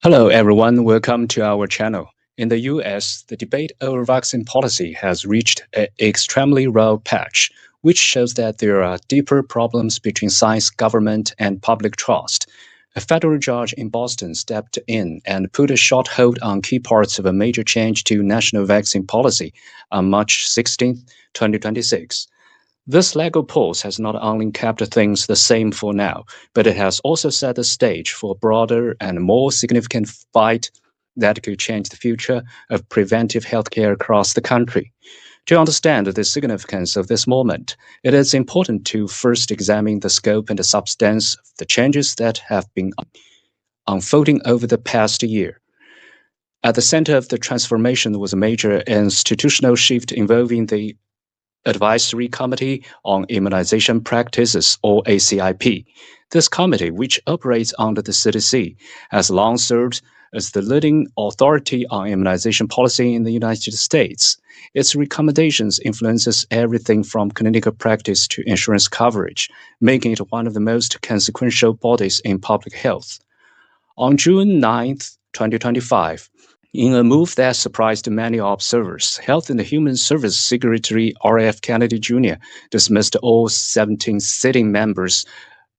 Hello, everyone. Welcome to our channel. In the US, the debate over vaccine policy has reached an extremely raw patch, which shows that there are deeper problems between science, government, and public trust. A federal judge in Boston stepped in and put a short hold on key parts of a major change to national vaccine policy on March 16, 2026. This legal pause has not only kept things the same for now, but it has also set the stage for a broader and more significant fight that could change the future of preventive healthcare across the country. To understand the significance of this moment, it is important to first examine the scope and the substance of the changes that have been unfolding over the past year. At the center of the transformation was a major institutional shift involving the Advisory Committee on Immunization Practices, or ACIP. This committee, which operates under the CDC, has long served as the leading authority on immunization policy in the United States. Its recommendations influences everything from clinical practice to insurance coverage, making it one of the most consequential bodies in public health. On June 9, 2025, in a move that surprised many observers, Health and Human Service Secretary R.F. Kennedy Jr. dismissed all 17 sitting members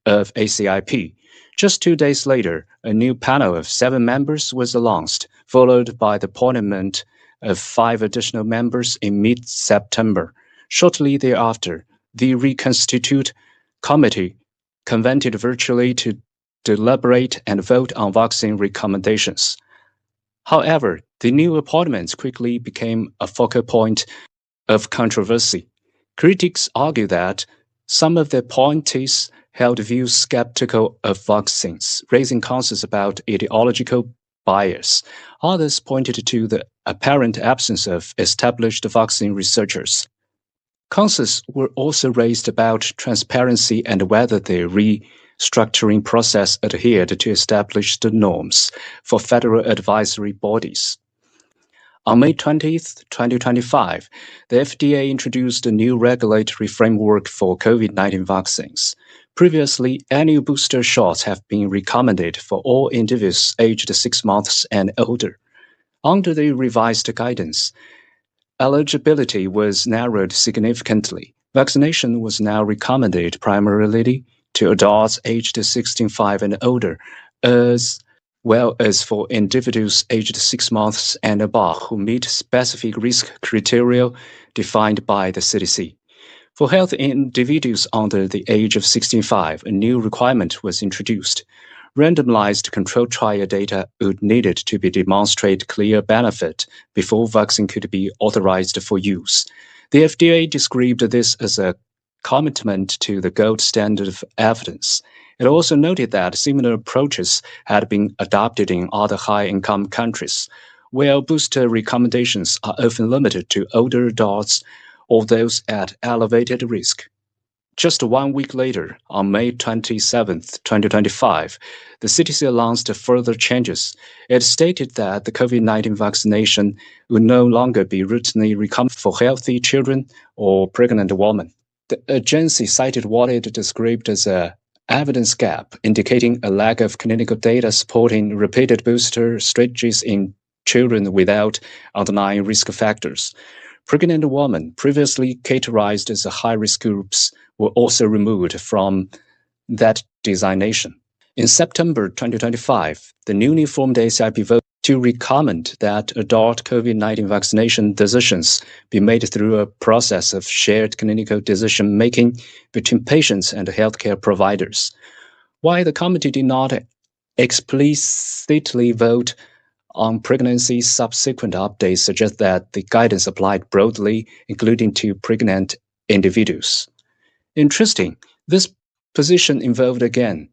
of ACIP. Just 2 days later, a new panel of 7 members was announced, followed by the appointment of 5 additional members in mid-September. Shortly thereafter, the reconstituted committee convened virtually to deliberate and vote on vaccine recommendations. However, the new appointments quickly became a focal point of controversy. Critics argue that some of the appointees held views skeptical of vaccines, raising concerns about ideological bias. Others pointed to the apparent absence of established vaccine researchers. Concerns were also raised about transparency and whether the restructuring process adhered to established norms for federal advisory bodies. On May 20, 2025, the FDA introduced a new regulatory framework for COVID-19 vaccines. Previously, annual booster shots have been recommended for all individuals aged 6 months and older. Under the revised guidance, eligibility was narrowed significantly. Vaccination was now recommended primarily to adults aged 65 and older, as well as for individuals aged 6 months and above who meet specific risk criteria defined by the CDC. For healthy individuals under the age of 65, a new requirement was introduced. Randomized controlled trial data would needed to be demonstrate clear benefit before vaccine could be authorized for use. The FDA described this as a commitment to the gold standard of evidence. It also noted that similar approaches had been adopted in other high-income countries, where booster recommendations are often limited to older adults or those at elevated risk. Just 1 week later, on May 27, 2025, the CDC announced further changes. It stated that the COVID-19 vaccination would no longer be routinely recommended for healthy children or pregnant women. The agency cited what it described as a evidence gap, indicating a lack of clinical data supporting repeated booster strategies in children without underlying risk factors. Pregnant women, previously categorized as high-risk groups, were also removed from that designation. In September 2025, the newly formed ACIP voted to recommend that adult COVID-19 vaccination decisions be made through a process of shared clinical decision-making between patients and healthcare providers. While the committee did not explicitly vote on pregnancy, subsequent updates suggest that the guidance applied broadly, including to pregnant individuals. Interesting, this position evolved again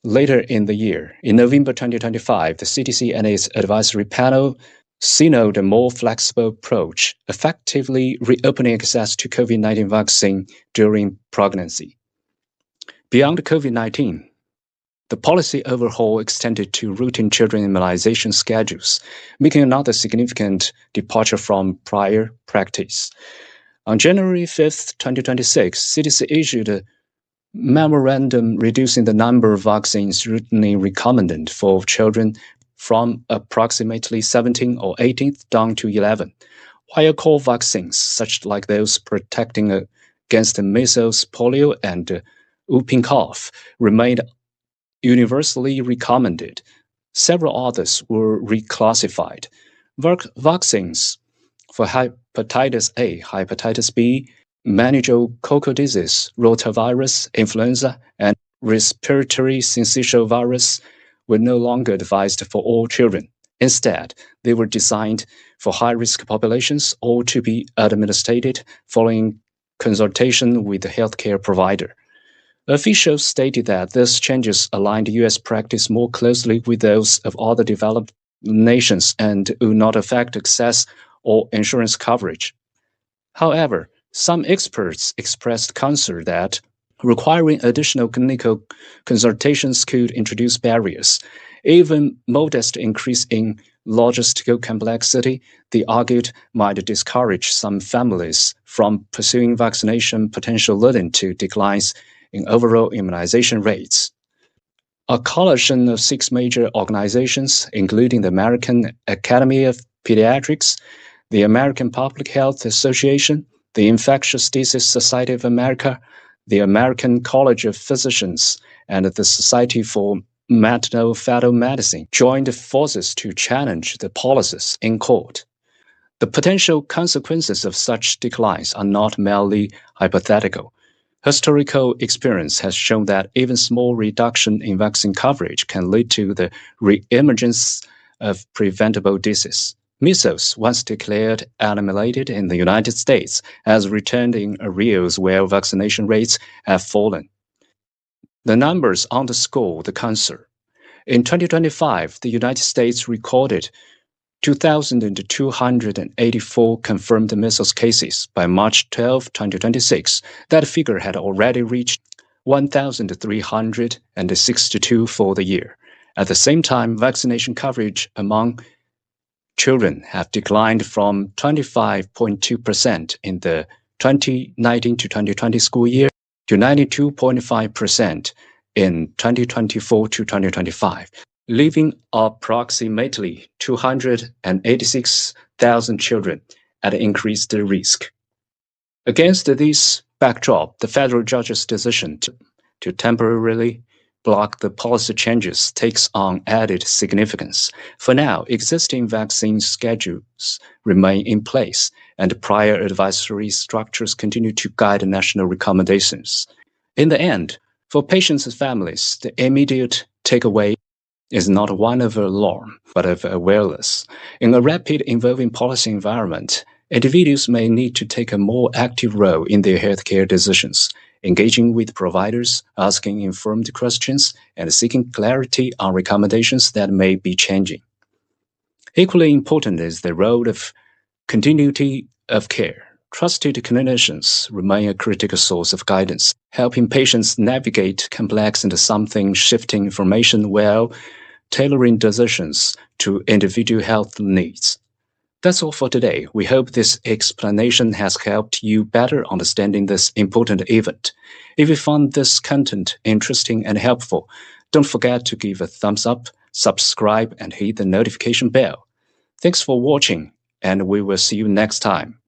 later in the year. In November 2025, the CDC and its advisory panel signaled a more flexible approach, effectively reopening access to COVID-19 vaccine during pregnancy. Beyond COVID-19, the policy overhaul extended to routine children immunization schedules, making another significant departure from prior practice. On January 5, 2026, CDC issued a memorandum reducing the number of vaccines routinely recommended for children from approximately 17 or 18 down to 11, while core vaccines, such like those protecting against measles, polio, and whooping cough, remained universally recommended. Several others were reclassified. Vaccines for hepatitis A, hepatitis B, meningococcal disease, rotavirus, influenza, and respiratory syncytial virus were no longer advised for all children. Instead, they were designed for high-risk populations or to be administered following consultation with the healthcare provider. Officials stated that these changes aligned U.S. practice more closely with those of other developed nations and would not affect access or insurance coverage. However, some experts expressed concern that requiring additional clinical consultations could introduce barriers. Even modest increase in logistical complexity, they argued, might discourage some families from pursuing vaccination, potentially leading to declines in overall immunization rates. A coalition of 6 major organizations, including the American Academy of Pediatrics, the American Public Health Association, the Infectious Disease Society of America, the American College of Physicians, and the Society for Maternal-Fetal Medicine, joined forces to challenge the policies in court. The potential consequences of such declines are not merely hypothetical. Historical experience has shown that even small reduction in vaccine coverage can lead to the re-emergence of preventable disease. Measles, once declared eliminated in the United States, has returned in areas where vaccination rates have fallen. The numbers underscore the concern. In 2025, the United States recorded 2,284 confirmed measles cases. By March 12, 2026, that figure had already reached 1,362 for the year. At the same time, vaccination coverage among children have declined from 25.2% in the 2019 to 2020 school year to 92.5% in 2024 to 2025. Leaving approximately 286,000 children at increased risk. Against this backdrop, the federal judge's decision to temporarily block the policy changes takes on added significance. For now, existing vaccine schedules remain in place, and prior advisory structures continue to guide national recommendations. In the end, for patients and families, the immediate takeaway is not one of alarm, but of awareness. In a rapid evolving policy environment, individuals may need to take a more active role in their healthcare decisions, engaging with providers, asking informed questions, and seeking clarity on recommendations that may be changing. Equally important is the role of continuity of care. Trusted clinicians remain a critical source of guidance, helping patients navigate complex and something shifting information while tailoring decisions to individual health needs. That's all for today. We hope this explanation has helped you better understanding this important event. If you found this content interesting and helpful, don't forget to give a thumbs up, subscribe, and hit the notification bell. Thanks for watching, and we will see you next time.